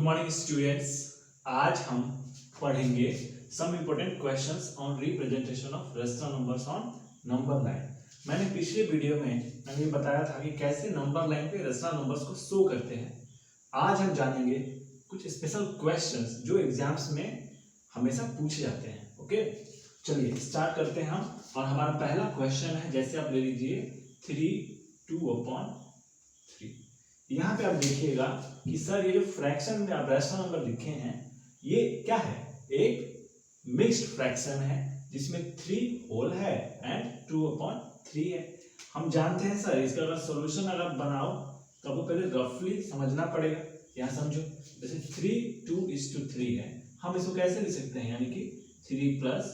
Morning students. आज हम पढ़ेंगे some important questions on representation of rational numbers on number line. मैंने पिछले वीडियो में ये बताया था कि कैसे नंबर लाइन पे रेशनल नंबर्स को शो करते हैं। आज हम जानेंगे कुछ स्पेशल क्वेश्चंस जो एग्जाम्स में हमेशा पूछे जाते हैं। ओके, चलिए स्टार्ट करते हैं हम। और हमारा पहला क्वेश्चन है, जैसे आप ले लीजिए 3/2/3। यहाँ पे आप देखिएगा कि सर ये जो फ्रैक्शन में आप रेशनल नंबर लिखे हैं ये क्या है, एक मिक्स्ड फ्रैक्शन है जिसमें 3 होल है एंड 2/3 है। हम जानते हैं सर इसका अगर सॉल्यूशन अगर बनाओ तो आपको पहले रफली समझना पड़ेगा। यहाँ समझो, जैसे 3:2:3 है, हम इसको कैसे लिख सकते हैं, यानी कि 3 +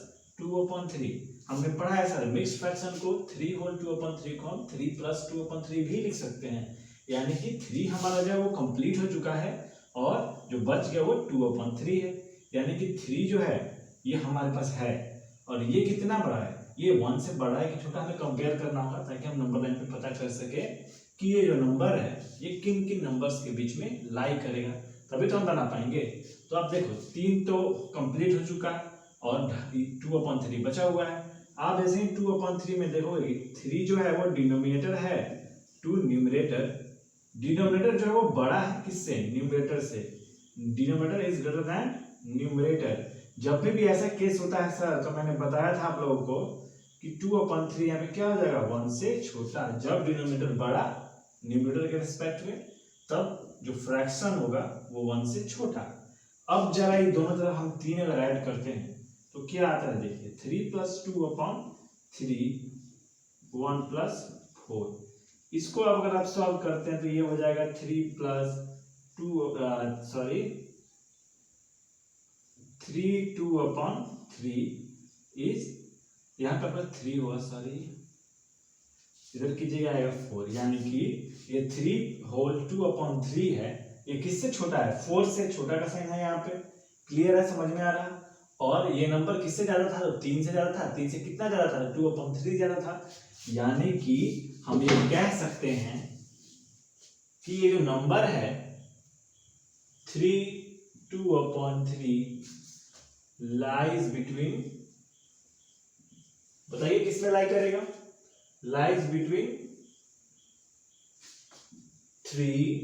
2/3। हमने पढ़ा है सर मिक्स्ड फ्रैक्शन को 3 होल 2/3 को हम 3 + 2/3 भी लिख सकते हैं, यानी कि 3 हमारा जो है वो कंप्लीट हो चुका है और जो बच गया वो 2/3 है। यानी कि 3 जो है ये हमारे पास है और ये कितना बड़ा है, ये 1 से बड़ा है कि छोटा, हमें कंपेयर करना होगा ताकि हम नंबर लाइन पे पता कर सके कि ये जो नंबर है ये किन किन नंबर्स के बीच में लाई करेगा, तभी तो हम बना पाएंगे। तो आप देखो 3 तो कंप्लीट हो चुका है और 2/3 बचा हुआ है। आप जैसे ही 2/3 में देखोगे 3 जो है वो डिनोमिनेटर है, 2 न्यूमरेटर। डिनोमिनेटर जो है वो बड़ा है किससे, न्यूमरेटर से। Denominator is greater than numerator. जब भी ऐसा केस होता है सर, तो मैंने बताया था आप लोगों को कि 2/3 यहाँ पे क्या हो जाएगा, 1 से छोटा। जब डिनोमिनेटर बड़ा न्यूमरेटर के रिस्पेक्ट में, तब जो फ्रैक्शन होगा वो 1 से छोटा। अब जरा ये दोनों तरफ हम 3 अगर ऐड करते हैं तो क्या आता है, देखिए 3 + 2/3 1 + 4। इसको अब अगर आप सॉल्व करते हैं तो ये हो जाएगा 3 + 2/3 इज, यहाँ पे अपना 3 हुआ, सॉरी इधर कीजिएगा आएगा 4, यानी कि ये 3 होल 2/3 है, ये किससे छोटा है, 4 से छोटा का साइन है यहाँ पे। क्लियर है, समझ में आ रहा। और ये नंबर किससे ज्यादा था, तो 3 से ज्यादा था। 3 से कितना ज्यादा था, 2/3 ज्यादा था। यानी कि हम ये कह सकते हैं कि ये जो नंबर है 3/2/3 लाइज बिटवीन, बताइए किसमें लाई करेगा, lies between 3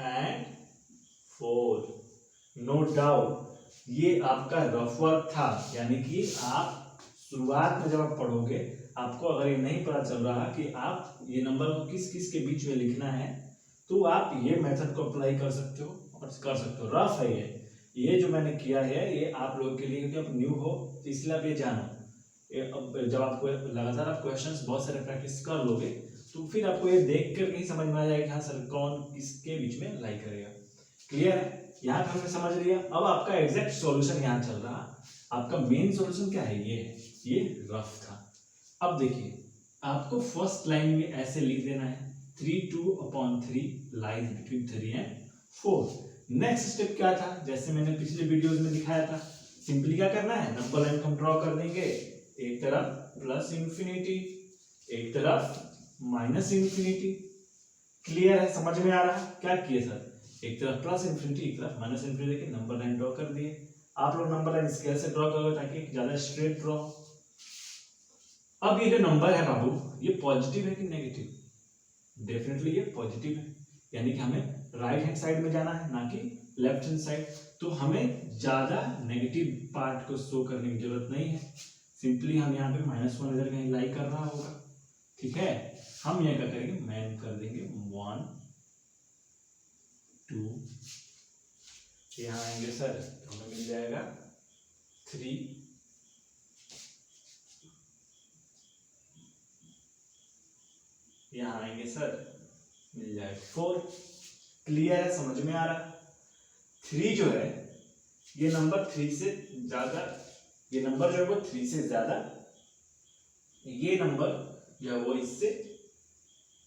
and 4। No doubt ये आपका रफ वर्क था, यानी कि आप शुरुआत में जब आप पढ़ोगे आपको अगर ये नहीं पता चल रहा कि आप ये नंबर को किस किस के बीच में लिखना है, तो आप ये मेथड को अप्लाई कर सकते हो और कर सकते हो। रफ है ये जो मैंने किया है ये आप लोगों के लिए, क्योंकि आप न्यू हो तो इसलिए आप ये जानो। अब जब आपको लगातार आप क्वेश्चंस बहुत सारे प्रैक्टिस कर लोगे तो फिर आपको ये देख कर नहीं समझ में आ जाएगा हाँ सर कौन किसके बीच में लाई करेगा। क्लियर है, यहाँ पे हमने समझ लिया। अब आपका एग्जैक्ट सॉल्यूशन यहाँ चल रहा, आपका मेन सॉल्यूशन क्या है, ये है, ये रफ था। अब देखिए आपको फर्स्ट लाइन में ऐसे लिख देना है 3/2/3 lies between 3 and 4। Next step क्या था, जैसे मैंने पिछले वीडियोस में दिखाया था, सिंपली क्या करना है, नंबर लाइन को हम ड्रॉ कर देंगे। एक तरफ +∞, एक तरफ -∞। क्लियर है, समझ में आ रहा है। क्या किए सर, एक तरफ +∞, एक तरफ -∞, देखिए नंबर लाइन ड्रॉ कर दिए। आप लोग नंबर लाइन स्केल से ड्रॉ करोगे ताकि ज्यादा स्ट्रेट ड्रॉ। अब ये जो नंबर है बाबू, ये पॉजिटिव है कि नेगेटिव, डेफिनेटली ये पॉजिटिव है, यानी कि हमें राइट हैंड साइड में जाना है ना कि लेफ्ट हैंड साइड। तो हमें ज्यादा नेगेटिव पार्ट को शो करने की जरूरत नहीं है। सिंपली हम यहाँ पे -1 इधर कहीं लाई कर रहा होगा, ठीक है। हम यहाँ क्या करेंगे, मैन कर देंगे 1 2, यहाँ आएंगे सर तो हमें मिल जाएगा 3, यहाँ आएंगे सर मिल जाएगा 4। क्लियर है, समझ में आ रहा। 3 जो है ये नंबर 3 से ज्यादा, ये नंबर जो है वो 3 से ज्यादा, ये नंबर जो है वो इससे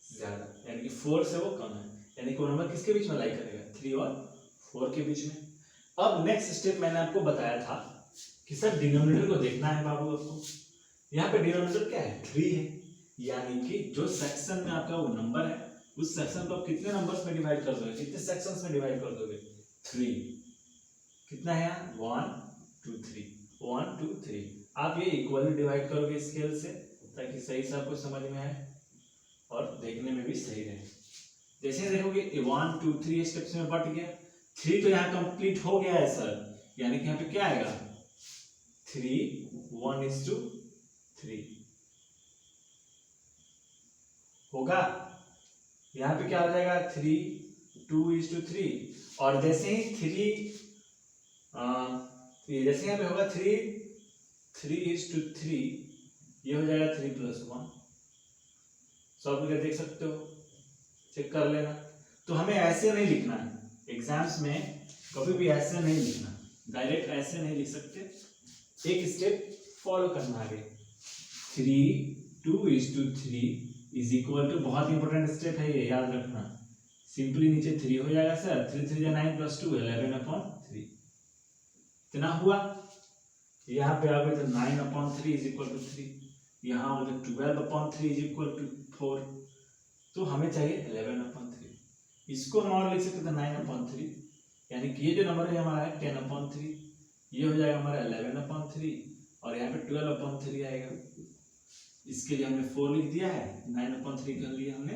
ज्यादा, यानी कि 4 से वो कम है। यानी कि वो नंबर किसके बीच में लाई करेगा, 3 और 4 के बीच में। अब नेक्स्ट स्टेप मैंने आपको बताया था कि सर डिनोमिनेटर को देखना है बाबू आपको। यहाँ पे डिनोमिनेटर क्या है, 3 है, यानी कि जो सेक्शन में आपका वो नंबर है उस सेक्शन को आप कितने नंबर्स में डिवाइड कर दोगे, कितने सेक्शंस में डिवाइड कर दोगे, 3 कितना है यहाँ 1 2 3 1 2 3। आप ये इक्वली डिवाइड करोगे स्केल से ताकि सही से आपको समझ में आए और देखने में भी सही रहे। जैसे देखोगे 1 2 3 स्टेप्स में बट गया, 3 तो यहाँ कंप्लीट हो गया है सर, यानी कि यहाँ पे क्या आएगा 3 1:3 होगा। यहाँ पे क्या हो जाएगा 3 2:3 और जैसे ही 3 जैसे यहाँ पे होगा 3:3 ये हो जाएगा 3+1। सॉल्व करके देख सकते हो, चेक कर लेना। तो हमें ऐसे नहीं लिखना है, एग्जाम्स में कभी भी ऐसे नहीं लिखना, डायरेक्ट ऐसे नहीं लिख सकते, एक स्टेप फॉलो करना आगे। 3 2:3 इज इक्वल टू, बहुत इंपॉर्टेंट स्टेप है ये, याद रखना। सिंपली नीचे 3 हो जाएगा सर, 3 3 9 + 2 11/3 इतना हुआ। यहाँ पे आ गए तो 9/3 इज इक्वल टू 3, यहाँ हो तो 12/3 इज इक्वल टू 4, तो हमें चाहिए 11/3। इसको हम और लिख सकते थे 9/3, यानी कि ये जो नंबर है हमारा है 10/3, ये हो जाएगा हमारा 11/3 और यहाँ पे 12/3 आएगा। इसके लिए हमने 4 लिख दिया है, 9/3 के लिए हमने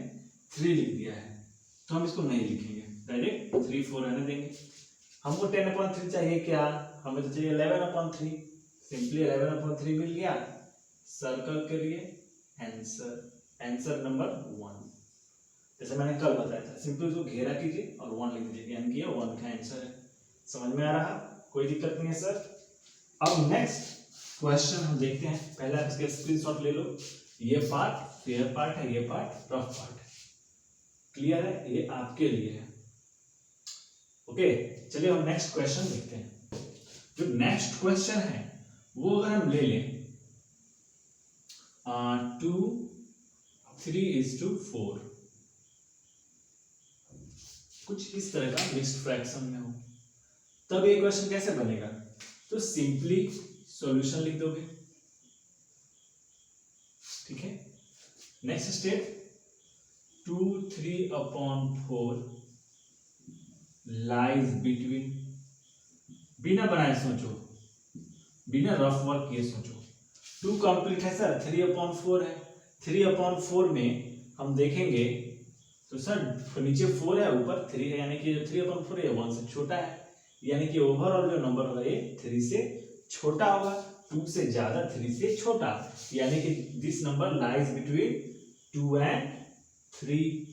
3 लिख दिया है, तो हम इसको नहीं लिखेंगे, डायरेक्ट 3 4 रहने देंगे। हमको 10/3 चाहिए, क्या हमें तो चाहिए 11/3, सिंपली 11/3 मिल गया, सर्कल करिए आंसर नंबर 1। जैसे मैंने कल बताया था, सिंपल उसको घेरा कीजिए और 1 लिख दीजिए, यानी कि ये 1 का आंसर है। समझ में आ रहा, कोई दिक्कत नहीं है सर। अब नेक्स्ट क्वेश्चन हम देखते हैं, पहले आप इसके स्क्रीनशॉट ले लो। ये पार्ट फेयर पार्ट है, ये पार्ट रफ पार्ट है, क्लियर है, ये आपके लिए है। ओके, चलिए हम नेक्स्ट क्वेश्चन देखते हैं। जो नेक्स्ट क्वेश्चन है वो अगर हम ले लें 2 3:4, कुछ इस तरह का मिक्स्ड फ्रैक्शन में हो, तब ये क्वेश्चन कैसे बनेगा? तो सिंपली सॉल्यूशन लिख दोगे, ठीक है। नेक्स्ट स्टेप 2 3/4 लाइज बिटवीन, बिना बनाए सोचो, बिना रफ वर्क किए सोचो। 2 कंप्लीट है सर, 3/4 है, 3/4 में हम देखेंगे तो सर नीचे 4 है, ऊपर 3 है, यानी कि जो 3/4 है 1 से छोटा है, यानी कि ओवरऑल जो नंबर होगा ये 3 से छोटा होगा, 2 से ज्यादा 3 से छोटा, यानी कि this number lies between 2 and 3।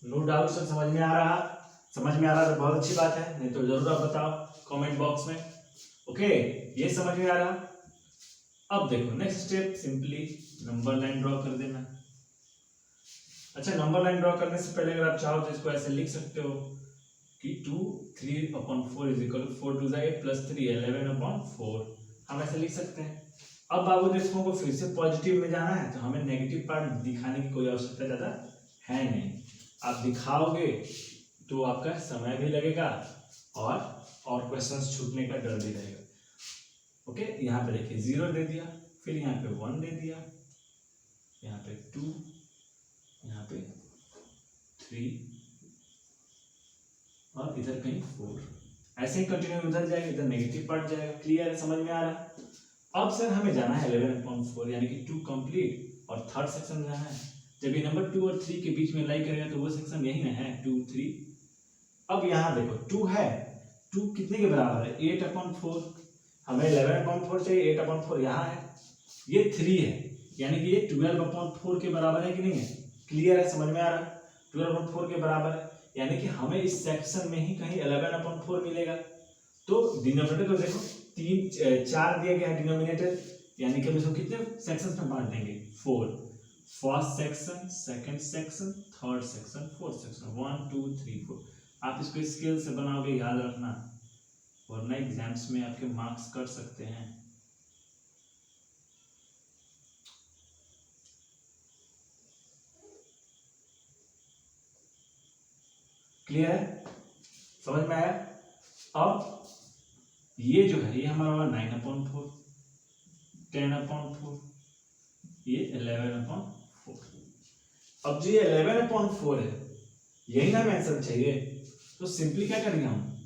No doubt sir, समझ में आ रहा? समझ में आ रहा तो बहुत अच्छी बात है, नहीं तो जरूर आप बताओ कमेंट बॉक्स में। ओके, ये समझ में आ रहा। अब देखो next step, simply number line draw कर देना। अच्छा, नंबर लाइन ड्रॉ करने से पहले अगर आप चाहो तो इसको ऐसे लिख सकते हो कि 2 3/4 इज इक्वल टू 4 2 8 + 3 11/4, हम ऐसे लिख सकते हैं। अब बाबू देखो को फिर से पॉजिटिव में जाना है, तो हमें नेगेटिव पार्ट दिखाने की कोई आवश्यकता ज्यादा है नहीं। आप दिखाओगे तो आपका समय भी लगेगा और क्वेश्चंस छूटने का डर भी रहेगा। ओके, यहाँ पे देखिए 0 दे दिया, फिर यहाँ पे 1 दे दिया, यहाँ पे 2, यहाँ पे 3 और इधर कहीं 4, ऐसे ही कंटिन्यू उधर जाएगा, इधर नेगेटिव पार्ट जाएगा। क्लियर है, समझ में आ रहा है? अब सर हमें जाना है 11/4, यानी कि 2 कंप्लीट और थर्ड सेक्शन जाना है। जब ये नंबर 2 और 3 के बीच में लाई करेगा तो वो सेक्शन यही ना है 2 3। अब यहाँ देखो 2 है, 2 कितने के बराबर है 8/4, हमें 11/4 चाहिए, 8/4 यहाँ है, ये 3 है, यानी कि ये 12/4 के बराबर है कि नहीं है? क्लियर है, समझ में आ रहा है? 12/4 के बराबर है, यानी कि हमें इस सेक्शन में ही कहीं 11/4 मिलेगा। तो डिनोमिनेटर को देखो 4 दिया गया है डिनोमिनेटर, यानी कि हम इसको कितने सेक्शंस में बांट देंगे 4, first section, second section, third section, fourth section, 1 2 3 4। आप इसको स्केल से बनाओगे, याद रखना, वरना एग्जाम्स में आपके मार्क्स कट सकते हैं। क्लियर है, समझ में आया? अब ये जो है ये हमारा 9/4, 10/4, ये 11/4। अब जो ये 11/4 है यही ना आंसर चाहिए, तो सिंपली क्या करेंगे हम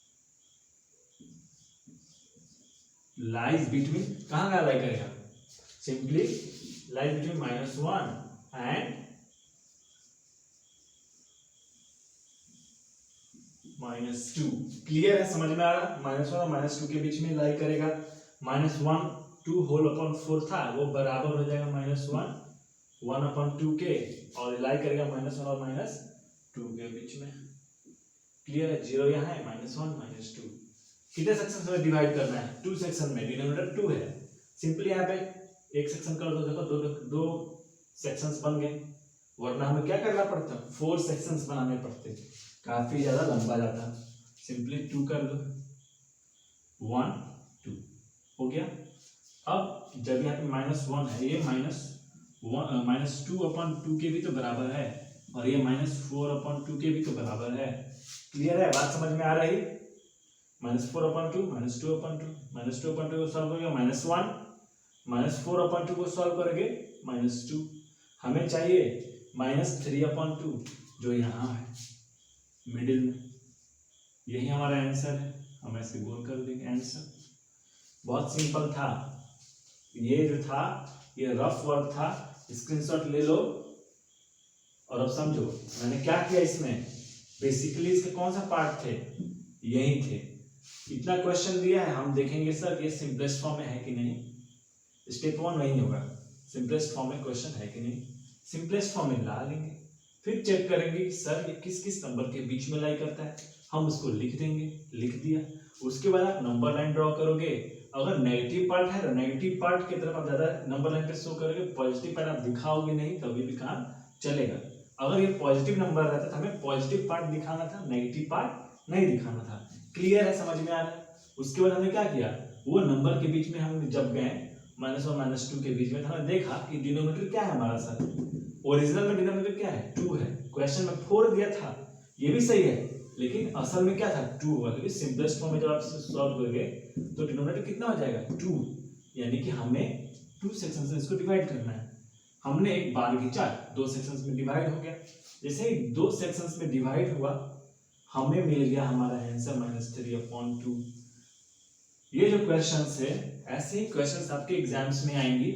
लाइज बिटवीन, कहाँ कहाँ लाई करेगा, simply lies between -1 and -2। Clear है, समझ में आ रहा, -1 और -2 के बीच में लाई करेगा। -1 2 होल अपॉन 4 था, वो बराबर हो जाएगा -1 1 अपॉन 2 के, और लाई करेगा -1 और -2 के बीच में। क्लियर है, 0 यहाँ है, -1 -2। कितने सेक्शन में डिवाइड करना है, 2 सेक्शन में, डिनोमिनेटर 2 है, सिंपली यहाँ पे एक सेक्शन कर दो, देखो दो सेक्शंस बन गए, वरना हमें क्या करना पड़ता, 4 सेक्शंस बनाने पड़ते, काफी ज्यादा लंबा जाता। सिंपली 2 कर दो, 1 2 हो गया। अब जब यहाँ पे -1 है, ये -2 अपॉन 2 के भी तो बराबर है, और ये -4 अपॉन 2 के भी तो बराबर है। क्लियर है, बात समझ में आ रही, -4 अपॉन 2 -2 अपॉन 2 -2 अपॉन 2 को सॉल्व करेंगे -1 -4 अपॉन 2 को सॉल्व करेंगे -2। हमें चाहिए -3 अपॉन 2 जो यहाँ है मिडिल में, यही हमारा आंसर है, हम ऐसे गोल कर देंगे आंसर। बहुत सिंपल था, ये जो था ये रफ वर्क था, स्क्रीनशॉट ले लो और अब समझो मैंने क्या किया इसमें। बेसिकली इसके कौन सा पार्ट थे, यही थे। इतना क्वेश्चन दिया है, हम देखेंगे सर ये सिंपलेस्ट फॉर्म में है कि नहीं। स्टेप 1 वही होगा, सिंपलेस्ट फॉर्म में क्वेश्चन है कि नहीं, सिंपलेस्ट फॉर्म में ला लेंगे, फिर चेक करेंगे कि सर ये किस किस नंबर के बीच में लाई करता है, हम उसको लिख देंगे, लिख दिया। उसके बाद आप नंबर लाइन ड्रॉ करोगे, अगर नेगेटिव पार्ट है तो नेगेटिव पार्ट की तरफ आप ज्यादा नंबर लाइन पे शो करोगे, पॉजिटिव पार्ट आप दिखाओगे नहीं तभी भी काम चलेगा। अगर ये पॉजिटिव नंबर रहता तो हमें पॉजिटिव पार्ट दिखाना था, नेगेटिव पार्ट नहीं दिखाना था। क्लियर है, समझ में आ रहा है। उसके बाद हमने क्या किया, वो नंबर के बीच में हम जब गए -1 -2 के बीच में, तो हमने देखा कि डिनोमिनेटर क्या है हमारा सर, ओरिजिनल में डिनोमिनेटर क्या है 2 है, क्वेश्चन में 4 दिया था, ये भी सही है, लेकिन असल में क्या था 2 हुआ, क्योंकि सिंपलेस्ट फॉर्म में जब आप सॉल्व करोगे तो डिनोमिनेटर कितना हो जाएगा 2, यानी कि हमें 2 सेक्शन से इसको डिवाइड करना है। हमने एक बार खींचा, 2 सेक्शंस में डिवाइड हो गया, जैसे ही 2 सेक्शंस में डिवाइड हुआ हमें मिल गया हमारा आंसर -3 अपॉन 2। ये जो क्वेश्चंस है, ऐसे ही क्वेश्चंस आपके एग्जाम्स में आएंगी,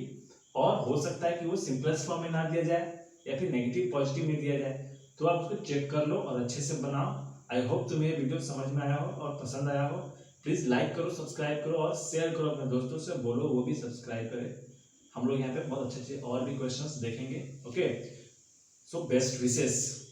और हो सकता है कि वो सिंपलेस्ट फॉर्म में ना दिया जाए या फिर नेगेटिव पॉजिटिव में दिया जाए, तो आप उसको चेक कर लो और अच्छे से बनाओ। आई होप तुम्हें ये वीडियो समझ में आया हो और पसंद आया हो। प्लीज लाइक करो, सब्सक्राइब करो और शेयर करो अपने दोस्तों से, बोलो वो भी सब्सक्राइब करें। हम लोग यहाँ पे बहुत अच्छे अच्छे और भी क्वेश्चंस देखेंगे। Okay, so best wishes.